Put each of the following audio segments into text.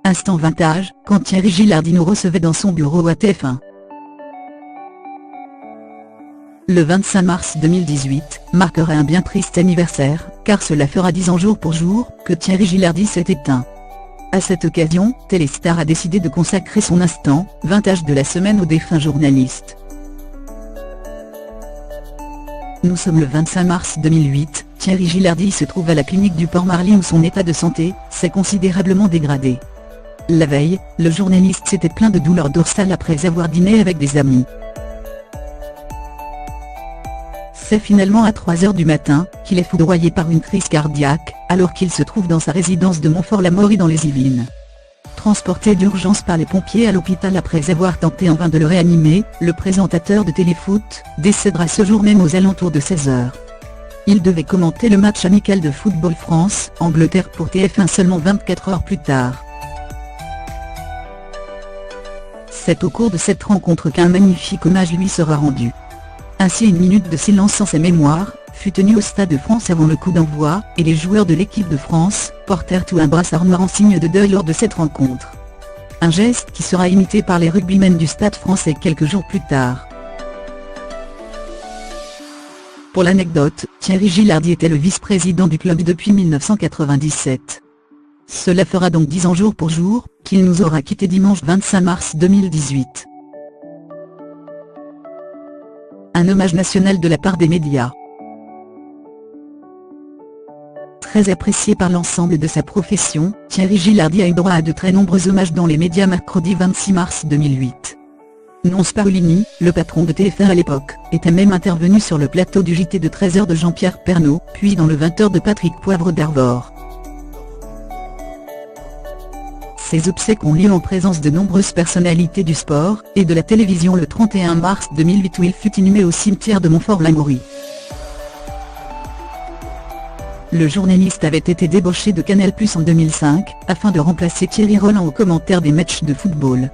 Instant vintage, quand Thierry Gilardi nous recevait dans son bureau à TF1. Le 25 mars 2018 marquera un bien triste anniversaire, car cela fera 10 ans jour pour jour que Thierry Gilardi s'est éteint. À cette occasion, Téléstar a décidé de consacrer son instant vintage de la semaine au défunt journaliste. Nous sommes le 25 mars 2008, Thierry Gilardi se trouve à la clinique du Port-Marly où son état de santé s'est considérablement dégradé. La veille, le journaliste s'était plaint de douleurs dorsales après avoir dîné avec des amis. C'est finalement à 3 h du matin qu'il est foudroyé par une crise cardiaque, alors qu'il se trouve dans sa résidence de Montfort-l'Amaury dans les Yvelines. Transporté d'urgence par les pompiers à l'hôpital après avoir tenté en vain de le réanimer, le présentateur de téléfoot décédera ce jour même aux alentours de 16 h. Il devait commenter le match amical de Football France-Angleterre pour TF1 seulement 24 heures plus tard. C'est au cours de cette rencontre qu'un magnifique hommage lui sera rendu. Ainsi, une minute de silence en sa mémoire fut tenue au Stade de France avant le coup d'envoi, et les joueurs de l'équipe de France portèrent tout un brassard noir en signe de deuil lors de cette rencontre. Un geste qui sera imité par les rugbymen du Stade français quelques jours plus tard. Pour l'anecdote, Thierry Gilardi était le vice-président du club depuis 1997. Cela fera donc 10 ans jour pour jour qu'il nous aura quitté dimanche 25 mars 2018. Un hommage national de la part des médias. Très apprécié par l'ensemble de sa profession, Thierry Gilardi a eu droit à de très nombreux hommages dans les médias mercredi 26 mars 2008. Nonce Paolini, le patron de TF1 à l'époque, était même intervenu sur le plateau du JT de 13 h de Jean-Pierre Pernaut, puis dans le 20 h de Patrick Poivre d'Arvor. Ces obsèques ont lieu en présence de nombreuses personnalités du sport et de la télévision le 31 mars 2008 où il fut inhumé au cimetière de Montfort-l'Amaury. Le journaliste avait été débauché de Canal+ en 2005, afin de remplacer Thierry Roland au commentaire des matchs de football.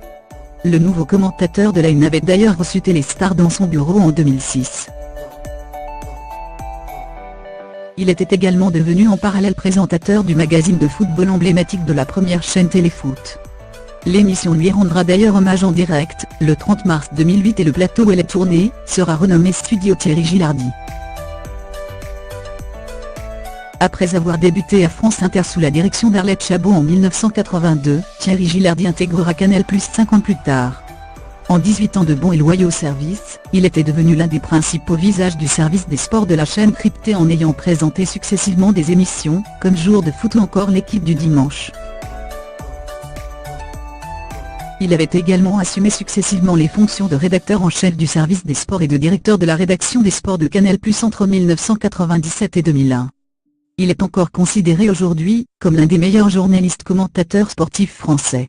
Le nouveau commentateur de la Une avait d'ailleurs reçu Téléstar dans son bureau en 2006. Il était également devenu en parallèle présentateur du magazine de football emblématique de la première chaîne Téléfoot. L'émission lui rendra d'ailleurs hommage en direct, le 30 mars 2008 et le plateau où elle est tournée sera renommé Studio Thierry Gilardi. Après avoir débuté à France Inter sous la direction d'Arlette Chabot en 1982, Thierry Gilardi intégrera Canal+ 5 ans plus tard. En 18 ans de bons et loyaux services, il était devenu l'un des principaux visages du service des sports de la chaîne cryptée en ayant présenté successivement des émissions, comme Jour de foot ou encore l'équipe du dimanche. Il avait également assumé successivement les fonctions de rédacteur en chef du service des sports et de directeur de la rédaction des sports de Canal+ entre 1997 et 2001. Il est encore considéré aujourd'hui comme l'un des meilleurs journalistes commentateurs sportifs français.